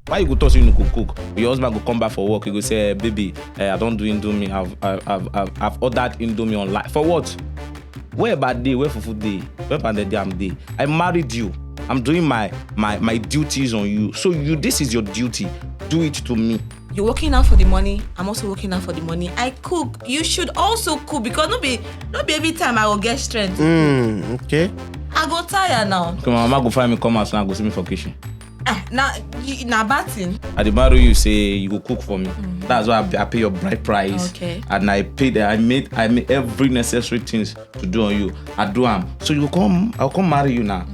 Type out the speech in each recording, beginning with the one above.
Why you go talk you no go cook? Your husband go come back for work. You go say, baby, I don't do Indomie. I've ordered Indomie online. For what? Where about day? Where for food day? Where about the damn day? I married you. I'm doing my duties on you. So this is your duty. Do it to me. You're working out for the money. I'm also working out for the money. I cook. You should also cook because not be every time I will get strength. Okay. I go tired now. Come on, mama go find me come out now go see me for kitchen. Now batting. At the marry you say you go cook for me. That's why I pay your bride price. Okay. And I made every necessary things to do on you. I do them. So I'll come marry you now.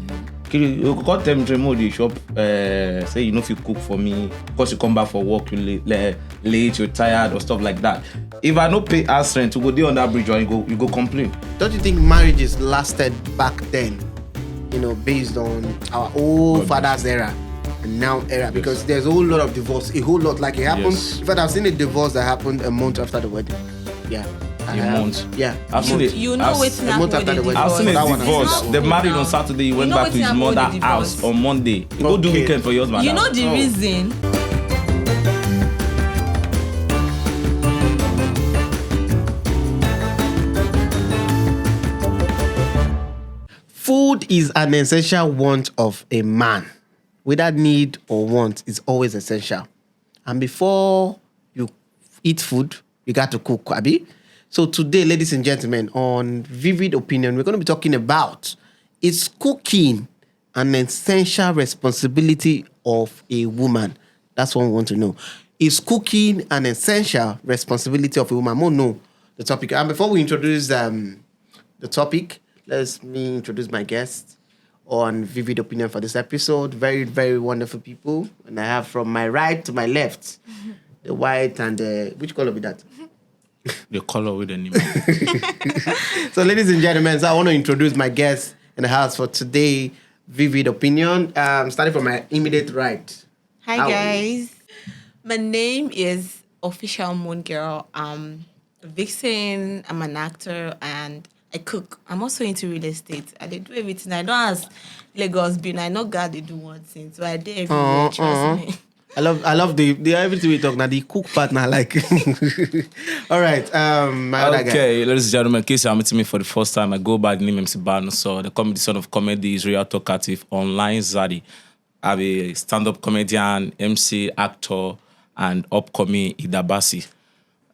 You go tell me to the shop, say you know if you cook for me, because you come back for work, you late, you're tired or stuff like that. If I no pay house rent to go there on that bridge, you go complain. Don't you think marriages lasted back then, based on our old father's era and now era? Yes. Because there's a whole lot of divorce, a whole lot. Like it happened. Yes. In fact, I've seen a divorce that happened a month after the wedding. Yeah. A month? Yeah. I've seen it. You know what's a month after the wedding. I've seen That a one divorce. I They married on Saturday. He went back to his mother's house on Monday. He go do weekend for your husband. You know the reason. Food is an essential want of a man. Whether need or want is always essential. And before you eat food, you got to cook, Abi. So today, ladies and gentlemen, on Vivid Opinion, we're going to be talking about, is cooking an essential responsibility of a woman? That's what we want to know. Is cooking an essential responsibility of a woman? More know the topic. And before we introduce the topic, let me introduce my guest on Vivid Opinion for this episode. Very, very wonderful people. And I have from my right to my left, the white and the... Which color be that? The color with the name. So, ladies and gentlemen, I want to introduce my guest in the house for today, Vivid Opinion. Starting from my immediate right. Hi, guys. My name is Official Moon Girl. I'm a vixen. I'm an actor and I cook. I'm also into real estate. I do everything. I don't ask Lagos being. I know God they do one thing. So I do everything. Trust me. I love the everything we talk now. The cook partner, like. All right, my other guy. Okay, ladies and gentlemen, in case you're meeting me for the first time, I go by the name MC Bano. So the comedy son of comedy is real talkative online Zadi. I'm a stand-up comedian, MC, actor, and upcoming Idabasi.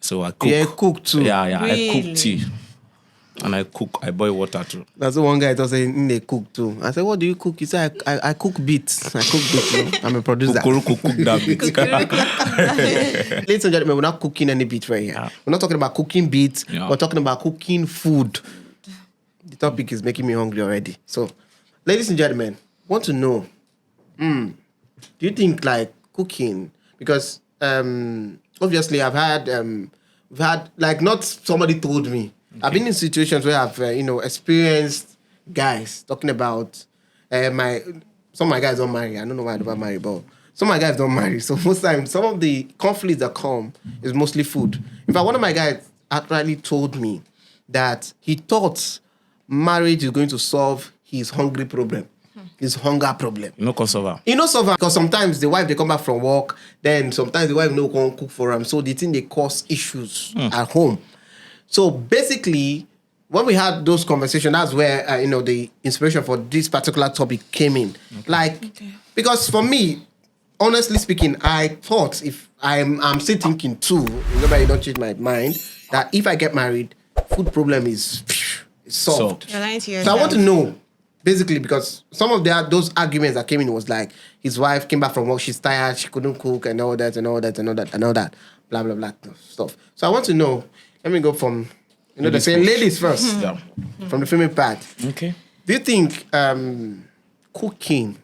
So I cook. Yeah, cook too. Yeah, Really? I cook tea. And I boil water too. That's the one guy that was saying they cook too. I said, what do you cook? He said, I cook beats. I cook beats. I'm a producer. Cook that bit. Ladies and gentlemen, we're not cooking any beat right here. Yeah. We're not talking about cooking beats. Yeah. We're talking about cooking food. The topic is making me hungry already. So, ladies and gentlemen, want to know, do you think like cooking, because obviously we've had like not somebody told me. Okay. I've been in situations where I've experienced guys talking about some of my guys don't marry. I don't know why I don't marry, but some of my guys don't marry. So most times, some of the conflicts that come is mostly food. In fact, one of my guys actually told me that he thought marriage is going to solve his hungry problem. His hunger problem. You know, conserva. Because sometimes the wife, they come back from work, then sometimes the wife no can cook for him. So they think they cause issues at home. So basically, when we had those conversations, that's where, the inspiration for this particular topic came in. Because for me, honestly speaking, I thought if I'm still thinking too, nobody don't change my mind, that if I get married, food problem is solved. So I want to know, basically, because some of those arguments that came in was like, his wife came back from work, she's tired, she couldn't cook, and all that, blah, blah, blah stuff. So I want to know, let me go from, they say ladies first, from the female part. Okay. Do you think cooking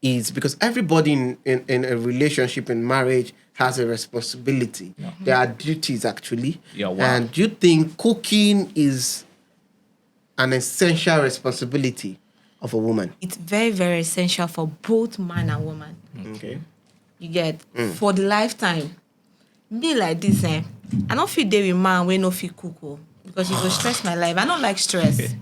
is, because everybody in a relationship, in marriage, has a responsibility. Yeah. There are duties, actually. Yeah, wow. And do you think cooking is an essential responsibility of a woman? It's very, very essential for both man and woman. Okay. You get for the lifetime. Me like this, I don't feel there with man when no feel cook because it will stress my life. I don't like stress.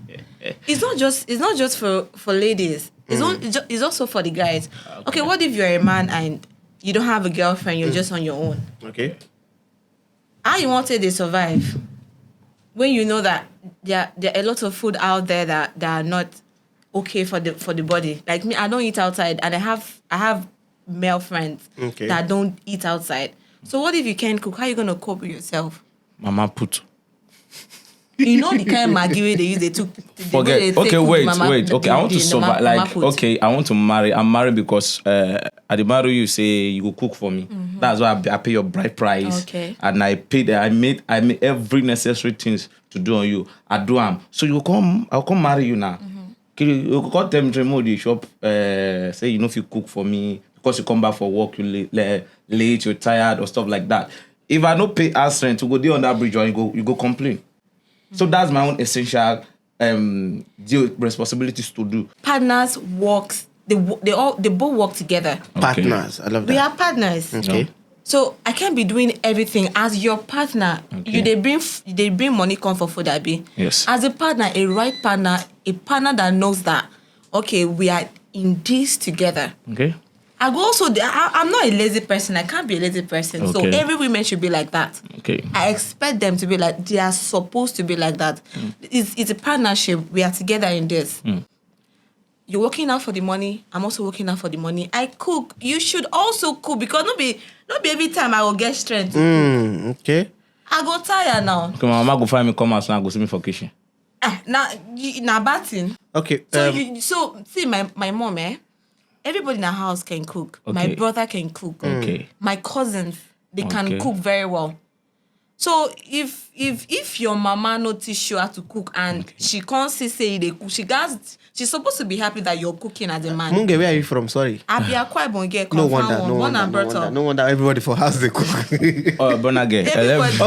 It's not just for ladies. It's also for the guys. Okay, what if you're a man and you don't have a girlfriend, you're just on your own. Okay. How you want to survive when you know that there are a lot of food out there that are not okay for the body? Like me, I don't eat outside, and I have male friends that don't eat outside. So what if you can't cook? How are you gonna cope with yourself? Mama put. You know the kind of Maggi they use, they took. Forget. Okay, wait. Okay, I want to survive. Like, okay, I want to marry. I'm married because at the marry you say you will cook for me. Mm-hmm. That's why I pay your bride price. Okay. And I paid. I made every necessary things to do on you. I do them. So you come. I'll come marry you now. Mm-hmm. You call them remote the shop. Say you know if you cook for me because you come back for work, you late, you're tired or stuff like that. If I don't pay house rent to go there on that bridge, or you go complain. So that's my own essential responsibilities to do. Partners works. They both work together. Okay. Partners, I love that. We are partners. Okay. So I can't be doing everything as your partner. Okay. They bring money come for food, Abi. Yes. As a partner, a right partner, a partner that knows that okay, we are in this together. Okay. I go also. I'm not a lazy person. I can't be a lazy person. Okay. So every woman should be like that. Okay. I expect them to be like. They are supposed to be like that. It's a partnership. We are together in this. You're working out for the money. I'm also working out for the money. I cook. You should also cook because not be every time I will get strength. Okay. I go tired now. Okay, my mama go find me come out now. Go see me for kitchen. Now batting. Okay. So see my mom everybody in our house can cook. Okay. My brother can cook. Okay. My cousins, they can cook very well. So if your mama no teach you how to cook and she can't say they cook, she's supposed to be happy that you're cooking as a man. Munge, where are you from? Sorry. Abia quite bonge. No wonder. No wonder everybody for house they cook. Oh, Bonage. Okay, wait.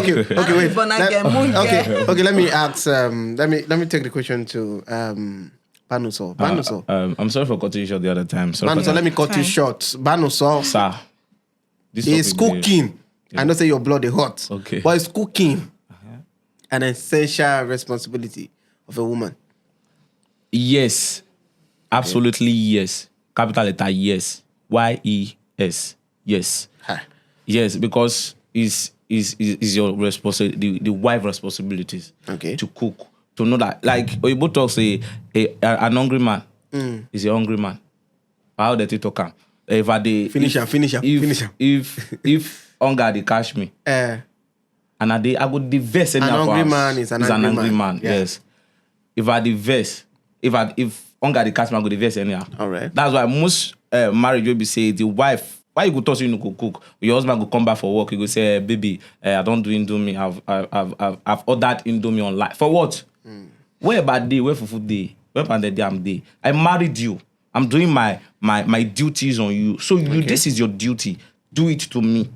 Okay. Let me ask. Let me take the question to Banuso. I'm sorry for cutting you short the other time. Banuso, let me cut you short. Banuso, sir, this is cooking. I know say your blood is hot. Okay. But it's cooking an essential responsibility of a woman? Yes. Absolutely yes. Capital letter yes. YES. Yes. Huh. Yes, because is your responsibility, the wife responsibilities to cook. To know that, like Oyibo talks, an hungry man is a hungry man. How did it talk? If I finish him. If hunger they catch me, and I go diverse. An hungry man is an angry man. Yes. If I diverse, if hunger they catch me, I go diverse anyhow. All right. That's why most marriage will be say the wife. Why you go toss you no go cook? Your husband go come back for work. You go say, baby, I don't do Indomie. I've ordered Indomie online. For what? Where about day? Where for food day? Where about the damn day? I married you. I'm doing my duties on you. So this is your duty. Do it to me.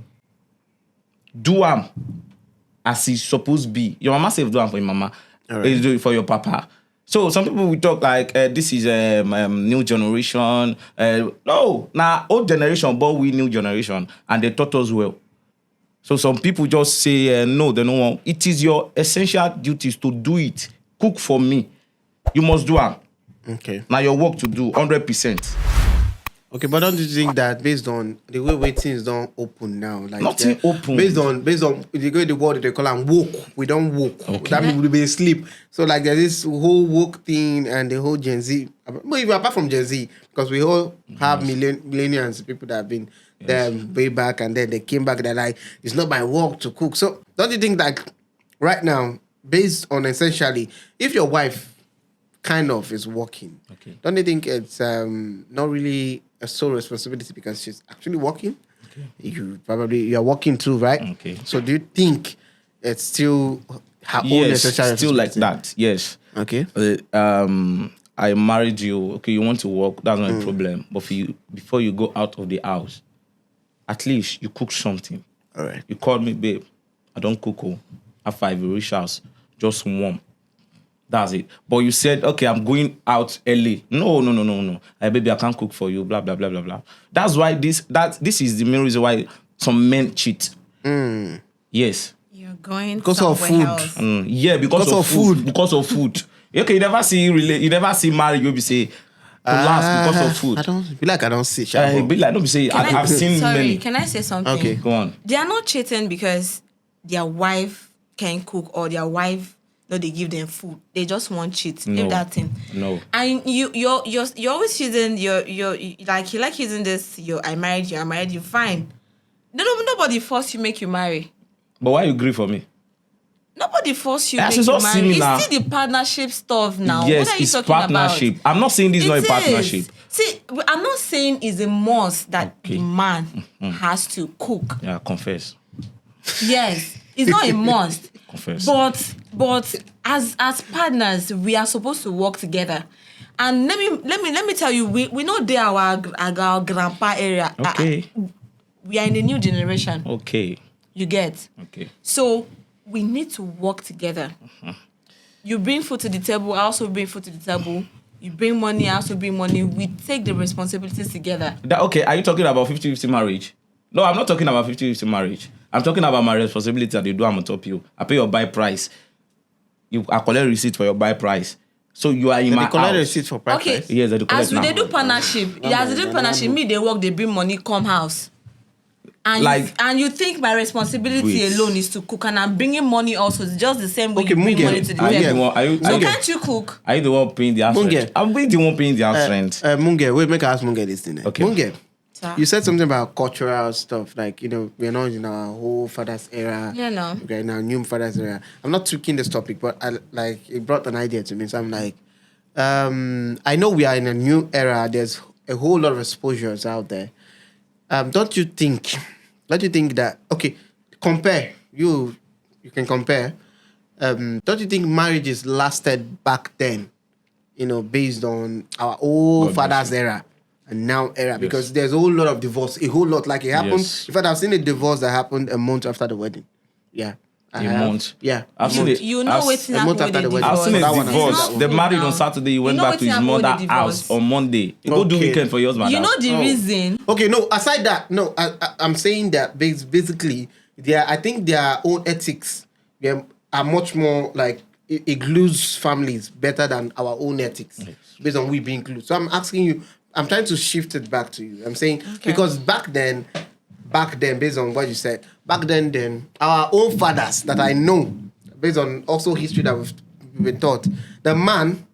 Do as it's supposed to be. Your mama say do for your mama. Right. Do it for your papa. So some people will talk like this is new generation. No, now old generation, but we new generation, and they taught us well. So some people just say no, they don't want. It is your essential duties to do it. Cook for me. You must do it. Okay. Now your work to do 100%. Okay, but don't you think that based on the way things don't open now, like nothing open. Based on the word they call them woke, we don't woke. Okay. That means we'll be asleep. So like there's this whole woke thing and the whole Gen Z. But even apart from Gen Z, because we all have millennials, people that have been there way back and then they came back. They're like, it's not my work to cook. So don't you think that right now, based on essentially, if your wife kind of is working, don't you think it's not really a sole responsibility because she's actually working? Okay. You're working too, right? Okay. So do you think it's still her own essential still like responsibility? that? Yes. Okay. I married you. Okay, you want to work? That's not a problem. But before you go out of the house, at least you cook something. All right. You called me, babe. I don't cook. After you reach house, just warm. That's it. But you said, okay, I'm going out early. No. Baby, I can't cook for you. Blah blah blah blah blah. That's why this is the main reason why some men cheat. Yes. You're going because of food. Else. Yeah, because of food. Because of food. Okay, you never see marriage. You be say, last because of food. I don't see. Be like, don't be saying, I've seen sorry, many. can I say something? Okay. Go on. They are not cheating because their wife can cook or their wife they give them food. They just want cheat. No. Leave that thing. No. And you're always using you like using this. I married you. Fine. Nobody force you, make you marry. But why you agree for me? Nobody force you, Yeah, make she's you not marry. similar. It's still the partnership stuff now. Yes, What are you it's talking partnership. about? I'm not saying this is not a It partnership. is. See, I'm not saying it's a must that Okay. the man has to cook. Yeah, confess. Yes, it's not a must. Confess. But as partners, we are supposed to work together. And let me tell you, we know they are our grandpa area. Okay. We are in the new generation. Okay. You get. Okay. So we need to work together. You bring food to the table, I also bring food to the table. You bring money, I also bring money. We take the responsibilities together. Okay, are you talking about 50-50 marriage? No, I'm not talking about 50-50 marriage. I'm talking about my responsibility that you do. I'm on top of you. I pay your buy price. I collect receipt for your buy price. So you are in my house. They collect receipt for price. Okay. Right? Yes, they collect As we now. they do partnership, as they do partnership, me they work, they bring money, come house. And you think my responsibility Wait. alone is to cook, and I'm bringing money also. It's just the same way Okay, you bring Munge, money to the Are you the table. one? So can't you cook? Are you the one paying the house Munge. rent? I'm being the one paying the house rent. Munge, wait, make us ask Munge this thing. Okay. Munge, Sir? you said something about cultural stuff, like, we're not in our whole father's era. Yeah, no. We're in our new father's era. I'm not tweaking this topic, but it brought an idea to me. So I'm like, I know we are in a new era. There's a whole lot of exposures out there. Don't you think that, okay, compare, you can compare. Don't you think marriages lasted back then, based on our old father's era and now era? Because there's a whole lot of divorce, it happened. Yes. In fact, I've seen a divorce that happened a month after the wedding. Yeah. A month? Yeah. I've seen it. You know what's a month happening after with the the wedding. I've seen So a that one, divorce. It's not They food married now. on Saturday. He went You know back to his wetin happen with mother's the house divorce? on Monday. He go do Okay. weekend for your husband. You know the Oh. reason. Okay, no, aside that, no, I'm saying that basically, I think their own ethics are much more like, it glues families better than our own ethics, based on we being glued. So I'm asking you, I'm trying to shift it back to you. I'm saying, because back then, based on what you said, then, our own fathers that I know, based on also history that we've been taught, the man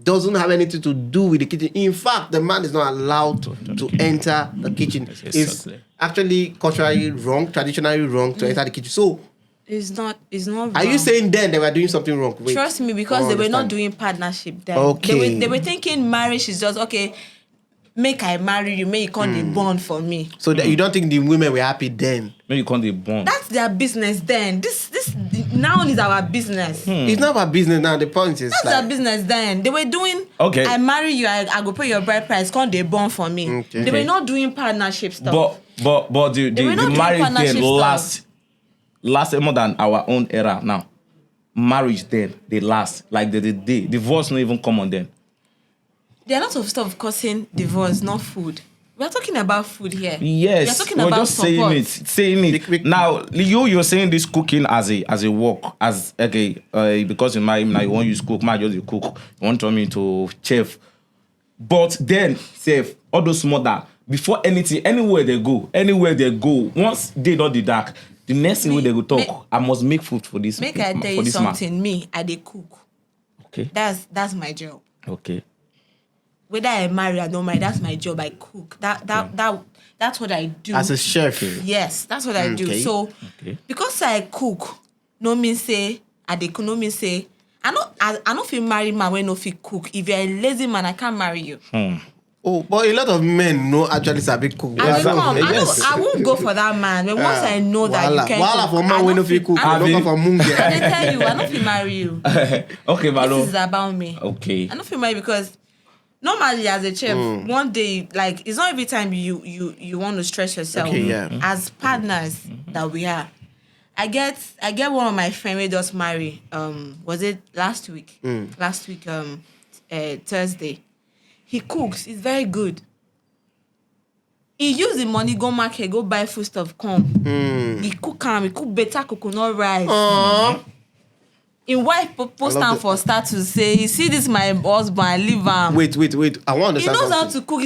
doesn't have anything to do with the kitchen. In fact, the man is not allowed to enter the kitchen. Yes, It's exactly. actually culturally wrong, traditionally wrong to enter the kitchen. So, It's not wrong. are you saying then they were doing something wrong? Wait, Trust me, because I they were not understand. doing partnership then. Okay. They were thinking marriage is just, okay, make I marry you, make you come the bond for me. So that you don't think the women were happy then? Maybe you can't be born. That's their business then. This now is our business. It's not about business now. The point is That's their business then. They were doing, Okay. I marry you, I go pay your bride price, come they bond for me. Okay. They were not doing partnership stuff. But the were not doing marriage partnership then stuff. lasted more than our own era now. Marriage then, they last. Like the divorce not even come on then. There are lots of stuff causing divorce, not food. We are talking about food here. Yes, we are talking we're about just support. saying it. Now, you're saying this cooking as a work, as okay, because you marry me now, you want to use cook, just you cook, you want to turn me to chef. But then, say, all those mother, before anything, anywhere they go, once they don't the dark, the next thing they go talk, I must make food for this. Make I tell for you this something. man. Me, I dey cook. Okay. That's my job. Okay. Whether I marry or not marry, that's my job. I cook. That's what I do. as a chef. Yes, that's what I do. Okay. So because I cook, no mean say I dey cook, no mean say I no fit marry man when no fit cook. If you're a lazy man, I can't marry you. Oh, but a lot of men know actually sabi cook. I will some- come. yes. I won't go for that man. But once I know that you can Wahala cook, for man I wey no no fit cook. I I don't go for I munge. dey tell you, I no fit marry you. Okay, Malo. This is about me. Okay. I don't feel married because normally as a chef, one day, like, it's not every time you want to stress yourself. Okay, yeah. As partners that we are. I get one of my friends who just married. Was it last week? Last week, Thursday. He cooks. He's very good. He use the money, go market, go buy food stuff, come. He cook better coconut rice. In wife post am for status say, you see this my husband, leave am. Wait. I want to He understand knows how something. to cook.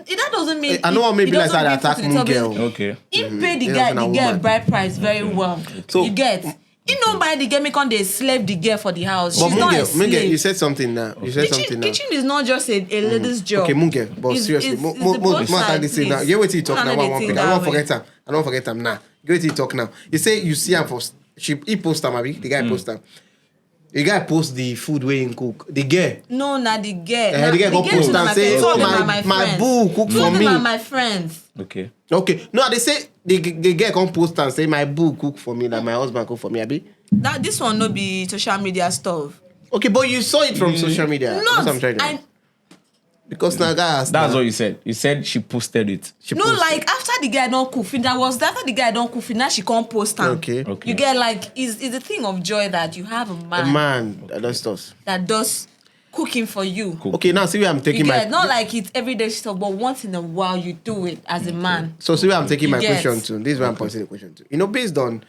That doesn't mean. I know what maybe like that attack moon moon girl. Okay. He pay the Yeah, girl bride price very well. So- You get. He no buy the girl, make on they slave the girl for the house. But She's not a Moon girl, you slave. said something now. You said something now. Kitchen is not just a lady's job. Okay, Moon girl, but It's- seriously, it's more the both attack this thing now. You wait till you talk now. I don't forget him now. You wait till you talk now. You say you see him for he post him, abi? The guy post him. The guy post the food where he cook. The girl. No, not the girl. The girl go post and say, Two "Oh of them are my friends. boo cook Two for of them me." are my friends. Okay. Okay, no, they say the girl come post and say my boo cook for me, that my husband cook for me, abi? That this one no be social media stuff. Okay, but you saw it from social media. That's what I'm Not. trying to. Because now guys, That's what you said. You said she posted it. she No, posted. like after the guy don't cook, after the guy don't cook, now she can't post am. Okay. Okay. You get like it's a thing of joy that you have a a man man that does stuff. that does cooking for you. Cool. Okay, now see where I'm You taking get my. not like it's everyday stuff, but once in a while you do it as a man. So see where I'm taking You my get. question to. This is where I'm pointing the question to. You know, based on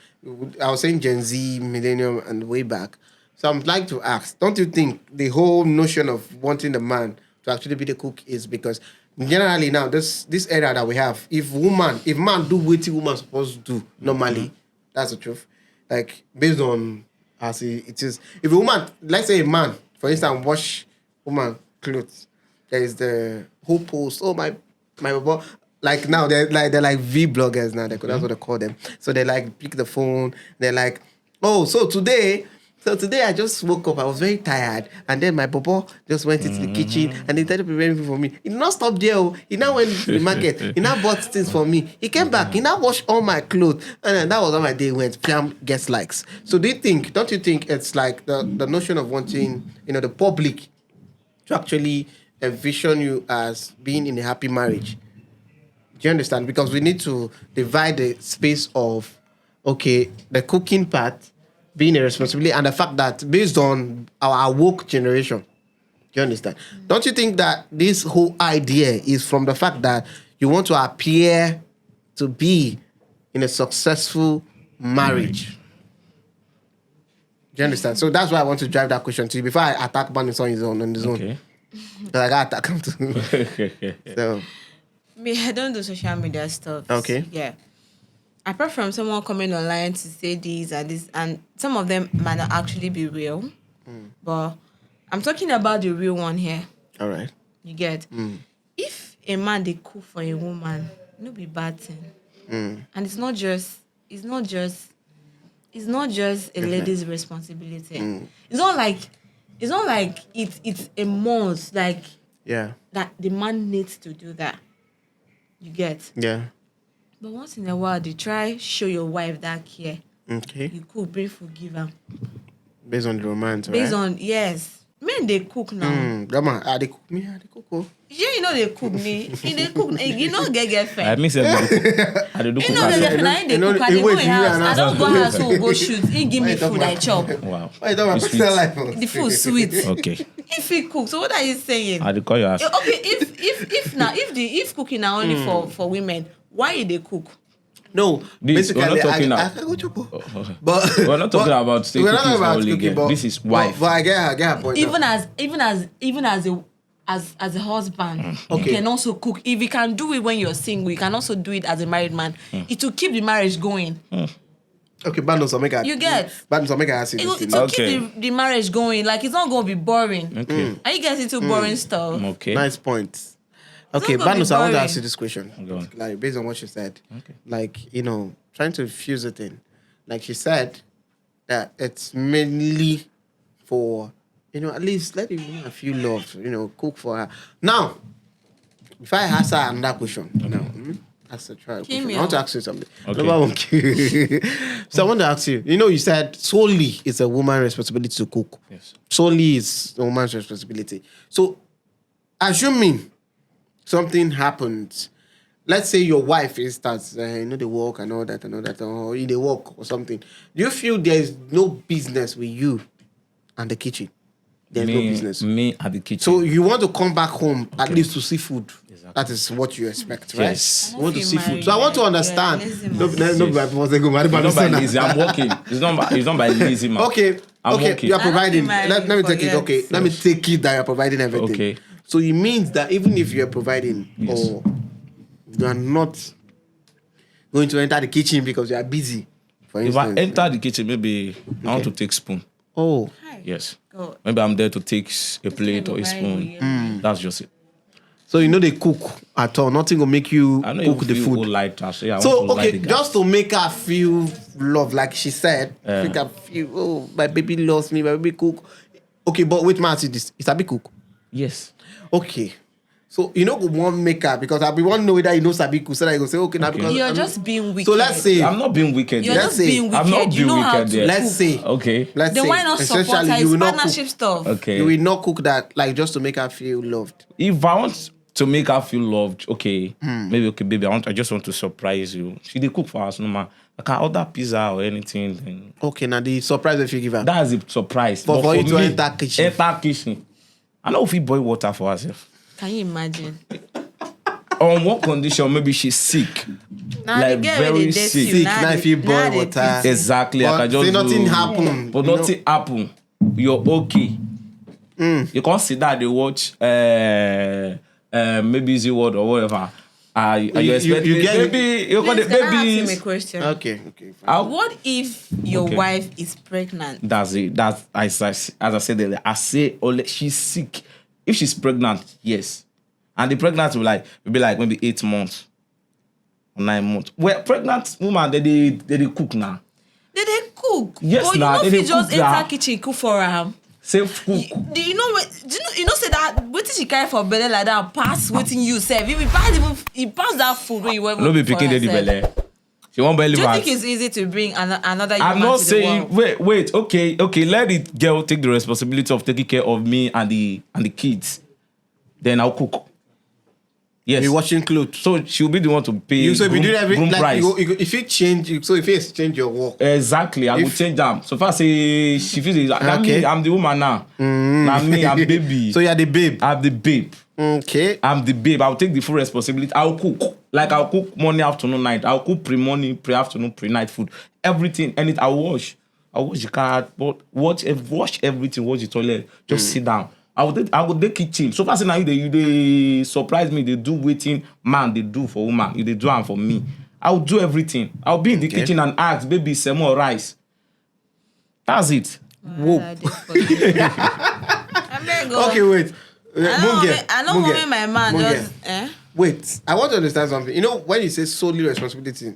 I was saying Gen Z, millennium, and way back. So I'm like to ask, don't you think the whole notion of wanting the man to actually be the cook is because generally now this era that we have, if man do what woman supposed to do normally, that's the truth. Like based on as it is, if a woman, let's say a man, for instance, wash woman clothes, there is the whole post. Oh my baba. Like now they're like V bloggers now. That's what they call them. So they like pick the phone. They're like, oh, so today I just woke up. I was very tired, and then my bobo just went into the kitchen and he started preparing food for me. He did not stop there. Oh. He now went to the market. He now bought things for me. He came back. He now washed all my clothes, and then that was how my day went. Fiam gets likes. So don't you think it's like the notion of wanting the public to actually envision you as being in a happy marriage? Do you understand? Because we need to divide the space of, okay, the cooking part being a responsibility and the fact that based on our woke generation, do you understand? Don't you think that this whole idea is from the fact that you want to appear to be in a successful marriage? Do you understand? So that's why I want to drive that question to you before I attack Bannis on his own. Okay. Because I got to attack him too. So, Me, I don't do social media stuff. Okay. Yeah. Apart from someone coming online to say this and this, and some of them might not actually be real, but I'm talking about the real one here. all right. You get? If a man they cook for a woman, no be bad thing. And it's not just a lady's responsibility. It's not like it's a must like Yeah. that the man needs to do that. You get? Yeah. But once in a while, they try show your wife that care. Okay. You cook, bring food, give her. Based on the romance, Based right? on yes, men they cook now. Come on, they cook me, they cook. Oh. Yeah, you know they cook me. They cook. You know get I fed. miss everything. I do You know get fed. I ain't they cook. I dey go in house. I don't go house to go shoot. He give me food. I chop. Wow. Why you talking about It's personal sweet. life? The food sweet. Okay. If he cook, so what are you saying? I call your ass. Okay, if cooking are only for women, why they cook? No, This, basically, we're not talking I now. can go chop. Oh. But We're not talking about say we're not cooking talking for about only cooking, girl. but This is wife. But I get her point. Even as a husband, Okay. you can also cook. If you can do it when you're single, you can also do it as a married man. It will keep the marriage going. Okay, Bandos, I'll make her. You get? Bandos, I'll make her ask you It will, this it thing. will Okay. keep the marriage going. Like it's not gonna be boring. Okay. Are you getting into boring stuff? Okay. Nice point. Okay, not gonna be Bandos, I want to boring. ask you this question. Go on. Like, based on what she said. Okay. Like, trying to fuse it in. Like she said that it's mainly for, at least let the woman feel loved, cook for her. Now, if I ask her another question, ask her try. Kill me I want to out. ask you something. Okay. No, I won't kill you. So I want to ask you, you said solely it's a woman's responsibility to cook. Yes. Solely it's a woman's responsibility. So, assuming something happens, let's say your wife starts, they work and all that, or they work or something. Do you feel there's no business with you and the kitchen? There's no business. Me at the kitchen. So you want to come back home at least to see food. Exactly. That is what you expect, right? Yes. You want to I don't see feel food. So I want to married, understand. yeah, lazy No, man. no, no, Yes. no, It's not by lazy. I'm working. It's not by lazy man. Okay. I'm okay, okay. you are providing. I Let don't me take it. forget. Okay, let me take it that you're providing everything. Okay. So it means that even if you're providing, Yes. or you are not going to enter the kitchen because you are busy, for If I instance. enter the kitchen, maybe I want to take spoon. Oh, Hi. Yes. God. Maybe I'm there to take a plate or a Bible, spoon. yeah. That's just it. so you know they cook at all. Nothing will make you I know cook you the feel food. light. I say I So want to light okay, the gas. just to make her feel love, like she said, make her feel, oh, my baby loves me, my baby cook. Okay, but wait, man, see this. It's a big cook. Yes. Okay. So you know one maker because I be want to know whether you know Sabi cook, so that you go say okay now Okay. because You're just being wicked. So let's say I'm not being wicked. You're yet. let's just say- being wicked. I'm not you being know how wicked to yet. let's cook. say Okay. let's Then say why not support essentially her? you It's will not partnership cook. stuff. Okay. You will not cook that like just to make her feel loved. If I want to make her feel loved, okay, Hmm. maybe okay, baby, I just want to surprise you. She did cook for us, no man. I can order pizza or anything. Then Okay, now the surprise if you give her. that's a surprise. But for you to enter kitchen. I know if we boil water for herself. Can you imagine? On what condition? Maybe she's sick. Now Like, the girl very they date sick. you. Sick, now if you boil water. Exactly. I But can just say nothing do- happen. But you know. nothing happen. You're okay. You can't sit there, they watch maybe Z Word or whatever. Are you expecting you get- maybe you got Please, the can I ask babies? him a question? Okay, fine. What if your Okay. wife is pregnant? That's it. That's as I said earlier. I say she's sick. If she's pregnant, yes. And the pregnancy will be like maybe 8 months or 9 months. Well, pregnant woman, they cook now. Did they cook? Yes, but you nah, know they if you dey just cook that. enter kitchen cook for her. Safe cook. Do you know say that wetin she carry for belle like that pass wetin you serve? If you pass that food when you were No be picking the belle. She won't belly Do you fat. think it's easy to bring another human I'm not to the saying world? wait, okay, let the girl take the responsibility of taking care of me and the kids. Then I'll cook. Yes. You're washing clothes. So she'll be the one to pay. You so if you do every groom like price. if you change so if you exchange your work. Exactly, I will If- change them. So far say she feels that Okay. me, I'm the woman now. Now me, I'm baby. So you're the babe. I'm the babe. Okay. I'm the babe. I'll take the full responsibility. I'll cook. Like I'll cook morning, afternoon, night. I'll cook pre-morning, pre-afternoon, pre-night food. Everything. And I'll wash. I'll wash the car, but wash everything, wash the toilet. Just sit down. I would take kitchen. So far say now they surprise me. They do waiting, man, they do for woman. They do am for me. I'll do everything. I'll be in the kitchen and ask, baby, some more rice. That's it. Whoa. Okay, wait. I don't want my man Munge. just Wait, I want to understand something. You know, when you say solely responsibility,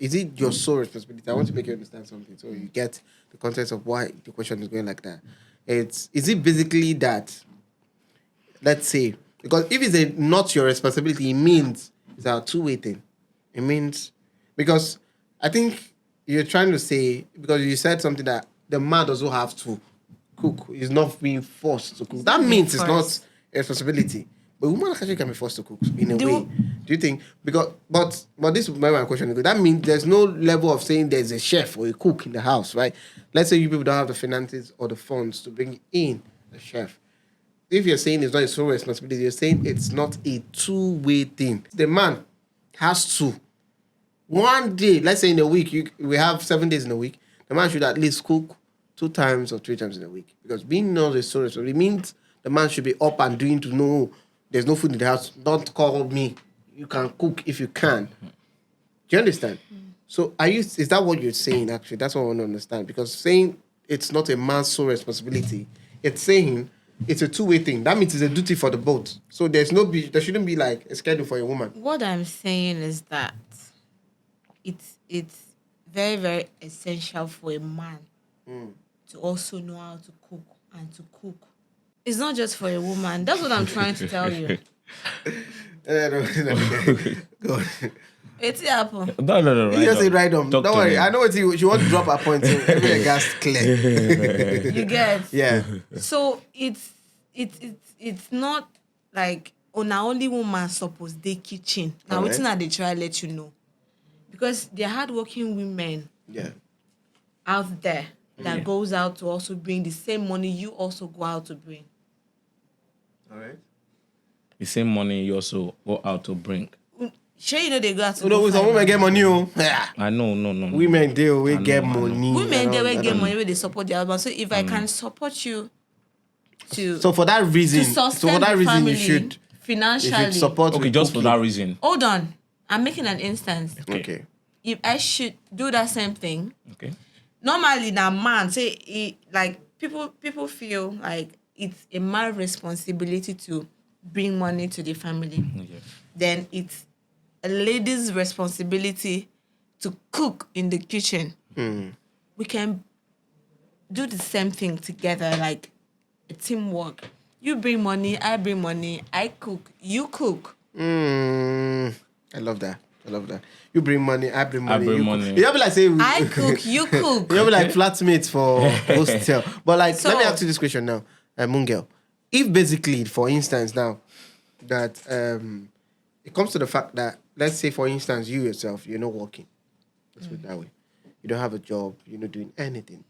is it your sole responsibility? I want to make you understand something so you get the context of why the question is going like that. Is it basically that, let's say, because if it's not your responsibility, it means it's a two-way thing. It means, because I think you're trying to say, because you said something that the man doesn't have to cook, is not being forced to cook. That means it's not a responsibility. But women actually can be forced to cook in a way. Do you think? Because but this is my question. That means there's no level of saying there's a chef or a cook in the house, right? Let's say you people don't have the finances or the funds to bring in a chef. If you're saying it's not a sole responsibility, you're saying it's not a two-way thing. The man has to. One day, let's say in a week, we have 7 days in a week. The man should at least cook 2 times or 3 times in a week. Because being not a sole responsibility means the man should be up and doing to know there's no food in the house. Don't call me. You can cook if you can. Do you understand? So is that what you're saying actually? That's what I want to understand. Because saying it's not a man's sole responsibility, it's saying it's a two-way thing. That means it's a duty for the both. So there shouldn't be like a schedule for a woman. What I'm saying is that it's very, very essential for a man to also know how to cook and to cook. It's not just for a woman. That's what I'm trying to tell you. Go on. It's happened. No. You just say right on. Talk Don't to worry. me. I know what she wants to drop a point. So every gas clear. You get? Yeah. So it's not like na only woman suppose dey kitchen. Now Alright. wetin I dey try let you know, because there are hardworking women Yeah. out there that goes out to also bring the same money you also go out to bring. All right. The same money you also go out to bring. Sure, you know they go out to You know, go some find women money. get money. Oh. Yeah. I know, no. Women deal, we get I know. money. Women, they will I get don't- money where they support their husband. So if I can support you to So for that reason, to sustain the you family should financially. support. Okay, with just for cooking. that reason. Hold on, I'm making an instance. Okay. If I should do that same thing, Okay. normally now man say like people feel like it's a man's responsibility to bring money to the family. Yes. Then it's a lady's responsibility to cook in the kitchen. We can do the same thing together, like a teamwork. You bring money, I bring money, I cook, you cook. I love that. You bring money, I bring money. bring you money. Cook. You be like say I cook, you cook. You be like flatmates for hostel. But like, So- let me ask you this question now, Mungel. If basically, for instance, now that it comes to the fact that, let's say, for instance, you yourself, you're not working. Let's put it that way. You don't have a job. You're not doing anything.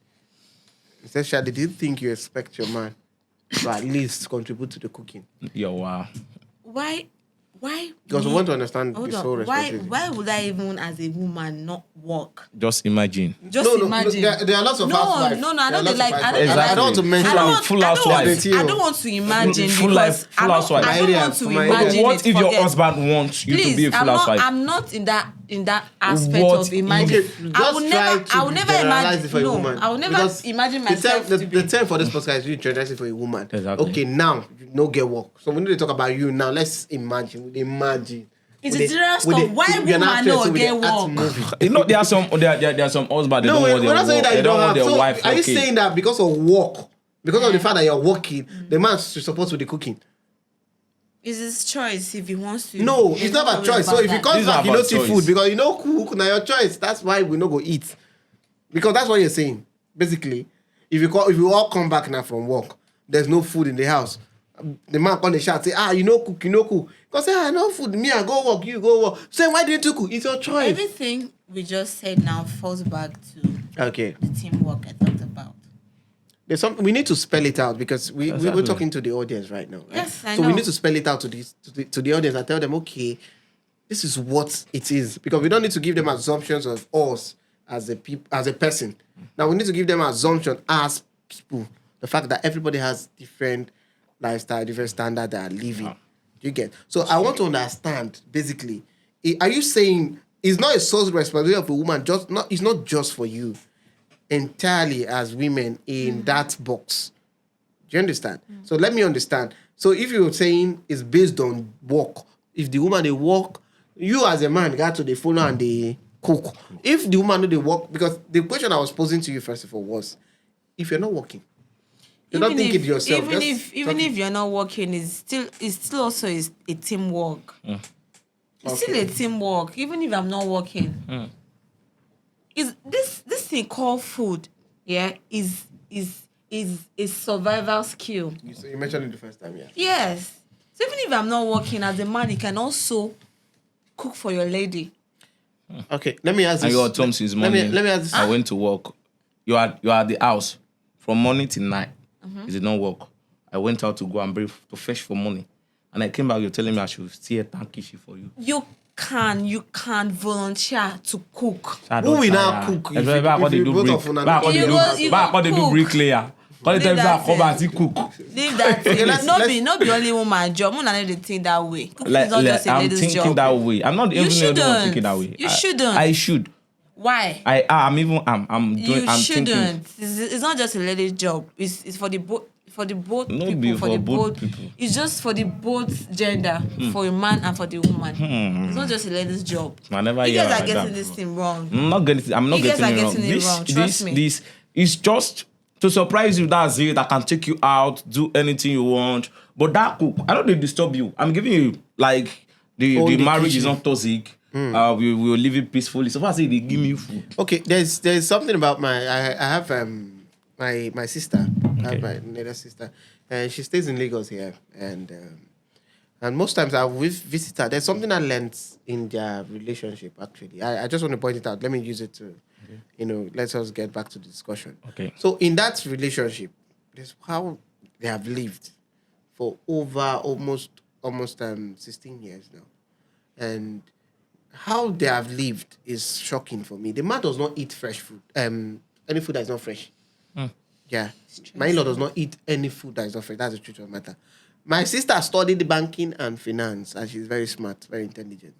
Essentially, do you think you expect your man to at least contribute to the cooking? Yo, wow. Why Because we want to understand hold this on. whole Why responsibility. would I even as a woman not work? Just imagine. Just imagine. There are lots of housewives. No, I There are don't lots like. of I don't housewives. like. I don't want to mention. I don't want. Full I don't want. housewives. I don't want to imagine Full because life, full housewives. I don't want to My area. imagine. What it, if your forget. husband wants you to be Please, a full housewife? I'm not in that aspect What of imagine. Okay, I will never generalize it for imagine. a No, woman. I will never Because imagine the myself term, to be. the term for this podcast is you generalize it for a woman. Exactly. Okay, now you no get work. So we need to talk about you now. Let's imagine. It's With a serious with stuff. Why you're an woman actress, no so with get the art work? movie. You know, there are some husbands they No, don't want we're their not saying work. that They you don't don't want have. their So wife. are you okay. saying that because of work, because of the fact that you're working, the man should support with the cooking? It's his choice if he wants to. No, There's it's not about problem choice. So if he that. comes This is back, you about know see choice. food because you know cook now your choice. That's why we no go eat. Because that's what you're saying. Basically, if you all come back now from work, there's no food in the house. The man come the shout say, you know cook. Because say, no food. Me, I go work, you go work. Say, why didn't you cook? It's your choice. Everything we just said now falls back to Okay. the teamwork I talked about. There's something we need to spell it out because we're Exactly. talking to the audience right now. Right? Yes, I so we know. need to spell it out to the audience and tell them, okay, this is what it is. Because we don't need to give them assumptions of us as a person. Now we need to give them assumption as people. The fact that everybody has different lifestyle, different standard they are living. Do you get? So I want to understand basically. Are you saying it's not a sole responsibility of a woman? It's not just for you. Entirely as women in that box. Do you understand? So let me understand. So if you're saying it's based on work, if the woman they work, you as a man got to the follow and they cook. If the woman do the work, because the question I was posing to you first of all was, if you're not working, you don't think it yourself. Even if you're not working, it's still also a teamwork. It's still a teamwork, even if I'm not working. Is this thing called food? Yeah, is a survival skill. You mentioned it the first time, yeah. Yes. So even if I'm not working as a man, you can also cook for your lady. Okay, let me ask And this. your Tom since morning. Let me ask this. I went to work. You are at the house from morning till night. It did not work. I went out to go and to fetch for money. And I came back, you're telling me I should steer tankishi for you. You can volunteer to cook. Who will now cook if you both of una cook? You go They do cook. bricklayer. Call it Leave that come back thing. to cook. Leave that thing. let's- No be only woman job. Muna no dey think that way. Cooking is not just a I'm lady's thinking job. that way. I'm not You even the only one shouldn't. thinking that way. You shouldn't. I should. Why? I'm You thinking. shouldn't. It's not just a lady's job. It's for the both No, people. be For for the both both. people. It's just for the both gender, for a man and for the woman. It's not just a lady's job. I never You hear guys are like getting that. this thing wrong. I'm not You guys getting are it wrong. getting it wrong, trust me. This is just to surprise you. That's it. I can take you out, do anything you want. But that cook, I don't need to disturb you. I'm giving you like the Own the marriage is kitchen. not toxic. We will live it peacefully. So far, I say they give me food. Okay, there's something about I have my sister, I have my little sister, and she stays in Lagos here, and most times I will visit her. There's something I learned in their relationship. Actually, I just want to point it out. Let me use it to, let us get back to the discussion. Okay. So in that relationship, this how they have lived for over almost 16 years now, and how they have lived is shocking for me. The man does not eat fresh food. Any food that is not fresh. Yeah. My in-law does not eat any food that is not fresh. That's the truth of the matter. My sister studied banking and finance, and she's very smart, very intelligent.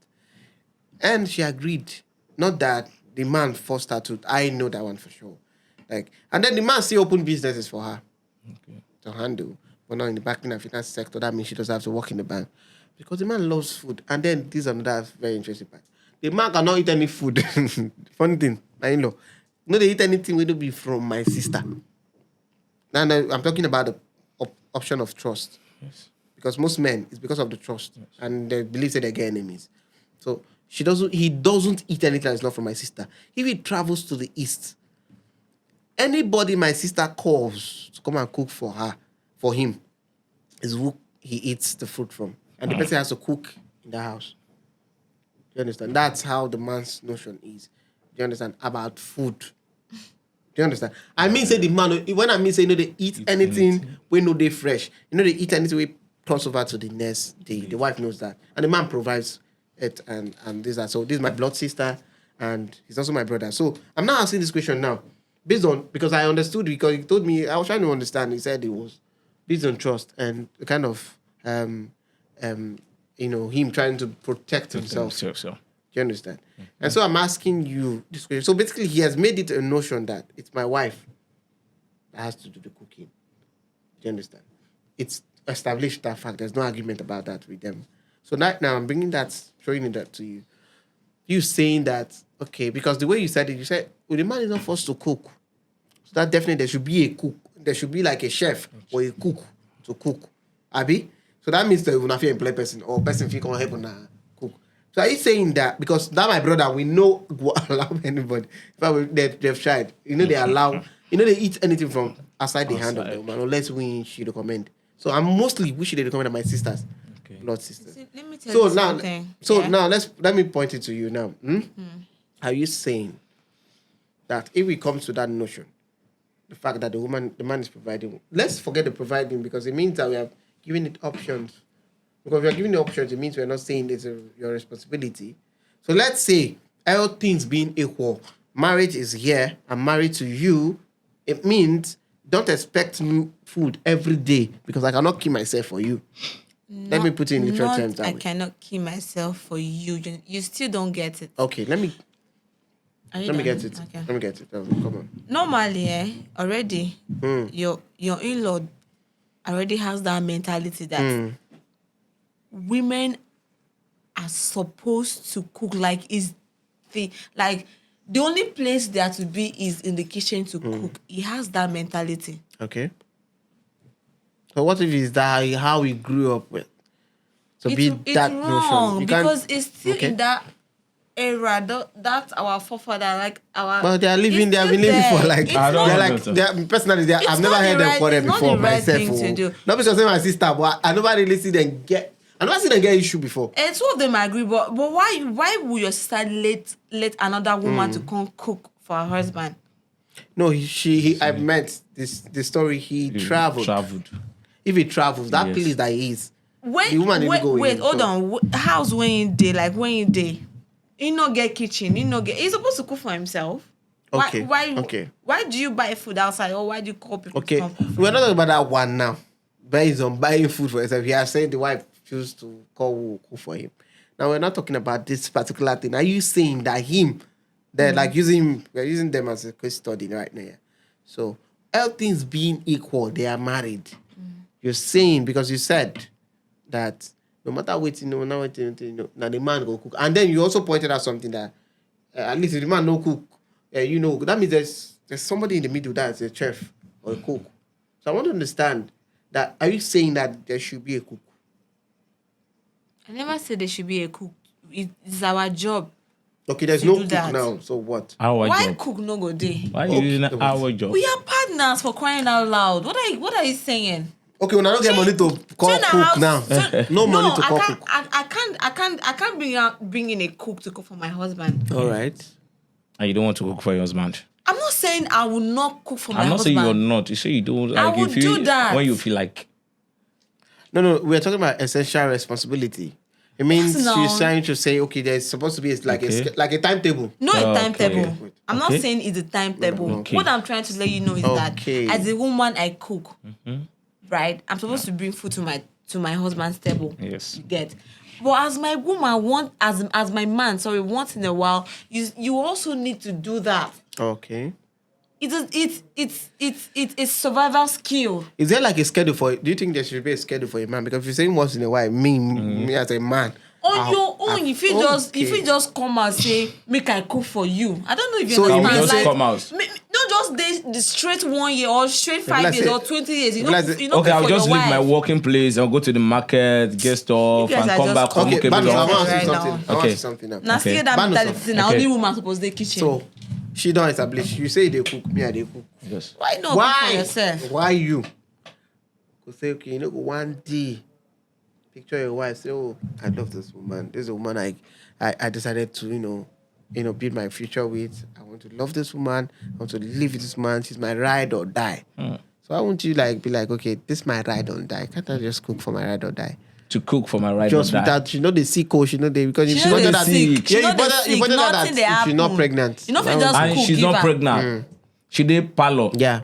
And she agreed. Not that the man forced her to. I know that one for sure. And then the man still opened businesses for her to handle. But not in the banking and finance sector. That means she doesn't have to work in the bank. Because the man loves food. And then this is another very interesting part. The man cannot eat any food. Funny thing, my in-law. No, they eat anything will be from my sister. Now, I'm talking about the option of trust. Yes. Because most men, it's because of the trust. Yes. And they believe that they get enemies. So he doesn't eat anything that's not from my sister. If he travels to the east, anybody my sister calls to come and cook for him, is who he eats the food from. And the person has to cook in the house. Do you understand? That's how the man's notion is. Do you understand? About food. Do you understand? I mean, say the man, when I mean say, they eat anything when no they fresh. They eat anything we cross over to the next day. The wife knows that. And the man provides it and this that. So this is my blood sister and he's also my brother. So I'm not asking this question now. Because I understood, because he told me, I was trying to understand. He said it was based on trust and kind of, him trying to protect himself. Do you understand? Mm-hmm. And so I'm asking you this question. So basically, he has made it a notion that it's my wife that has to do the cooking. Do you understand? It's established that fact. There's no argument about that with them. So now I'm bringing that, showing that to you. You saying that, okay, because the way you said it, you said, well, the man is not forced to cook. So that definitely there should be a cook. There should be like a chef or a cook to cook. Abi? So that means that you will not employ person or person if you can't help on cook. So are you saying that because that my brother, we know allow anybody. They've tried. They allow, they eat anything from outside the hand of the woman, unless we should recommend. So I'm mostly we should recommend my sisters. Blood sisters. Let me tell you something. Now let me point it to you now. Are you saying that if we come to that notion, the fact that the man is providing, let's forget the providing because it means that we have given it options. Because if we are giving the options, it means we're not saying it's your responsibility. So let's say all things being equal, marriage is here, I'm married to you, it means don't expect me food every day because I cannot kill myself for you. Let me put it in literal terms. I cannot kill myself for you. You still don't get it. Okay, let me get it. Okay. Let me get it. Come on. Normally, already, your in-law already has that mentality that women are supposed to cook. The only place they are to be is in the kitchen to cook. He has that mentality. Okay. So what if it's that how we grew up with? So it's that wrong notion. because it's still in that era. That's our forefather, Well, they have been living for personally. I've never heard them quarrel before myself. Not because of my sister, but I never really see them get. I never see them get issue before. And two of them agree, but why would your sister let another woman to come cook for her husband? No, I met the story. He traveled. If he travels, that place that he is, the woman didn't go in. Hold on. How's when you day? He not get kitchen. He's supposed to cook for himself. Okay. Why do you buy food outside, or why do you call people? Okay, we're not talking about that one now. Based on buying food for himself, he has said the wife choose to call cook for him. Now we're not talking about this particular thing. Are you saying that we're using them as a case study right now? So all things being equal, they are married. You're saying because you said that no matter what now the man go cook, and then you also pointed out something that at least if the man no cook, that means there's somebody in the middle that's a chef or a cook. So I want to understand that. Are you saying that there should be a cook? I never said there should be a cook. It's our job. Okay, there's no cook now. So what? Why job. Cook no go day? Why you using our job? We are partners, for crying out loud. What are you saying? Okay, when I don't get money to call cook now. No money to call cook. I can't bring in a cook to cook for my husband. All right. And you don't want to cook for your husband? I'm not saying I will not cook for my husband. I'm not saying you're not. You say you don't. I will do that when you feel like. No, we're talking about essential responsibility. It means Yes, no. she's trying to say, okay, there's supposed to be like a timetable. No, a timetable. Okay. I'm not saying it's a timetable. Okay. What I'm trying to let you know is that as a woman, I cook. Right? I'm supposed to bring food to my husband's table. Yes. You get. But as my woman, as my man, once in a while, you also need to do that. Okay. It's a survival skill. Is there like a schedule for it? Do you think there should be a schedule for a man? Because if you're saying once in a while, me as a man. On your own, if you just come and say, make I cook for you. I don't know if you So you understand. just come out. Not just the straight 1 year or straight 5 years or 20 years. You know, Okay, I'll just leave my working place and go to the market, get stuff, You guys and are come just back home. Okay, Okay, but I belong. want to Right say now. something. I want to say something now. Now, see that Banuso. mentality. Now, Okay. only woman supposed to the kitchen. So she don't establish. You say they cook, me I they cook. Yes. Why not cook for yourself? Why you? Go say okay, you know, go one day. Picture your wife. Say, oh, I love this woman. This is a woman I decided to build my future with. I want to love this woman. I want to live with this woman. She's my ride or die. So I want you be like, okay, this is my ride or die. Can't I just cook for my ride or die? To cook for my ride Just or die. without, the sick coach, because if She she know wanted they that, sick. She know they sick. you Nothing that they she's not happen. pregnant. You know if you just And cook, she's give not her. pregnant. She did palo. Yeah.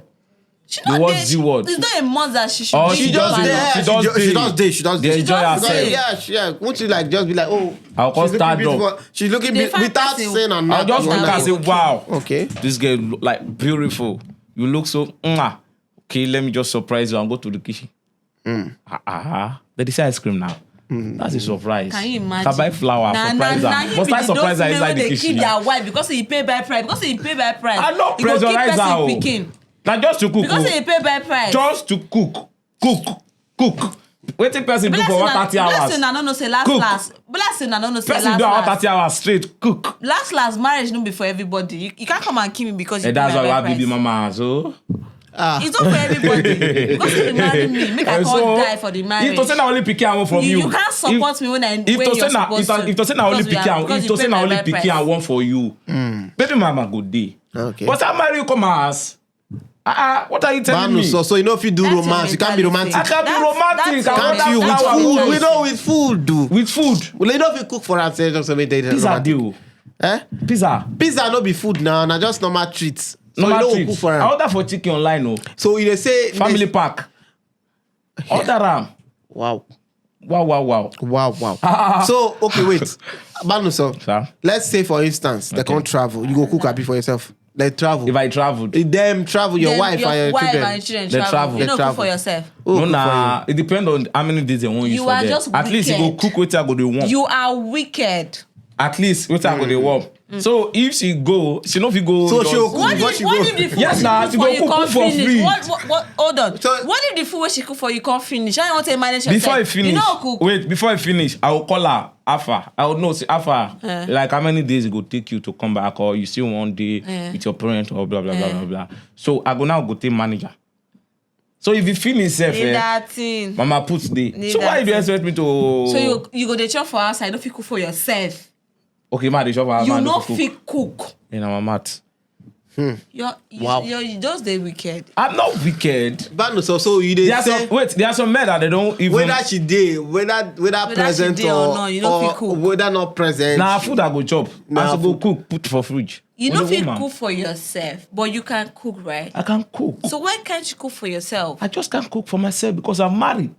She The not word there. Z word. It's not a month that she should Oh, be. she in just the there. palace. She does They day. enjoy does herself. day. Yeah. Won't you just be like, oh, I'll call she's looking start beautiful. up. She's looking They find without person- saying or I'll not. just you look want and to say, wow, okay. this girl look like beautiful. You look so, okay, let me just surprise you and go to the kitchen. They decide ice cream now. That's a surprise. Can you imagine? Can buy flour, surprise her. Must I surprise her inside the They kitchen? keep their wife because he pay by price. Because he pay by price. I not He go keep pressurize person her. oh. picking. Now just to cook. Because oh. he pay by price. Just to cook. Wetin person do for 30 hours? Blessing, I don't know say Cook. last. Blessing, I don't know say Person do about last. 30 hours straight cook. Last marriage no be for everybody. You can't come and kill me because you And pay that's my why we have price. baby mama. So It's not for everybody. Because you marry me, make I And can't die for the marriage. If to say na only pikin I want from you. You can't support me when If you're to say na supposed to. if to say na only Because pikin, if you to say pay na my only buy pikin price. I want for you. Baby mama go dey. Okay. But I marry you come house. What are you telling me? So you know if you do That's your romance, you can't be mentality. I romantic. can't be That's- romantic. that's I want Can't you that with flower food? with We know with food do. With food. Well, you know if you cook for us, just something Pizza romantic. deal. Eh? Pizza. Pizza no be food now, na just normal treats. So Normal you don't treat. cook for I am. order for chicken online. No. So you dey say Family pack. Order am. Wow. Wow. So okay, wait, Banuso. Sir? Let's say for instance they can't travel. You go cook happy for yourself. They travel. If I traveled. If them travel, your Then wife and your children. and your children They travel. travel. You know, They cook for travel. yourself. Who No, cook for nah. It depends on how many days they want use You for are them. just At least you go wicked. cook wetin I go dey warm. You are wicked. At least wetin I go dey warm. So if she go, she no fit go. So just- she'll cook. What Before if, she what go. if the food Yes, she nah, cook she for go you cook can't for finish? free. What, hold on. So- What if the food where she cook for you can't finish? How you want to manage yourself? Before I finish, You know cook. wait. Before I finish, I will call her Alpha. I will know say Alpha. Like how many days it go take you to come back, or you still one day with your parent, or blah blah blah blah blah. So I go now go take manager. So if you finish self, Need that thing. Mama put the. Need So why that do you thing. expect me to? So you go the chop for outside. Don't fit cook for yourself. Okay, ma, the shop I You no not fit fit cook. in our mat. Wow. You just the wicked. I'm not wicked. Banuso, so you dey There are say some men that they don't even. whether she dey, whether present she dey or not, you no fit cook. whether not present. Nah, food I go chop. Nah, I go cook, put for fridge. You With know the fit woman. cook for yourself, but you can cook, right? I can cook. So why can't you cook for yourself? I just can't cook for myself because I'm married.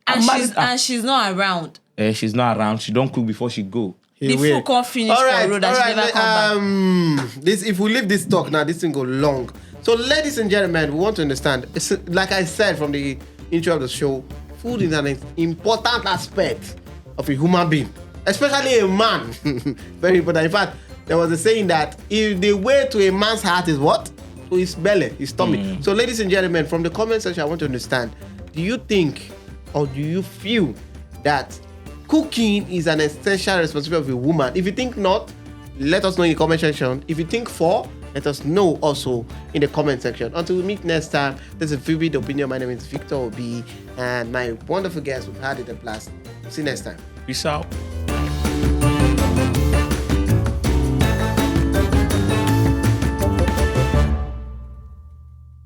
And she's not around. She's not around. She don't cook before she go. The Weird. food can't finish for road and she never come back. This if we leave this talk now, this thing go long. So, ladies and gentlemen, we want to understand. It's, like I said from the intro of the show, food is an important aspect of a human being, especially a man. Very important. In fact, there was a saying that if the way to a man's heart is what? To his belly, his stomach. So, ladies and gentlemen, from the comment section, I want to understand: do you think, or do you feel that cooking is an essential responsibility of a woman? If you think not, let us know in the comment section. If you think for, let us know also in the comment section. Until we meet next time, this is Vivid Opinion. My name is Victor Obi, and my wonderful guests, we've had it a blast. See you next time. Peace out.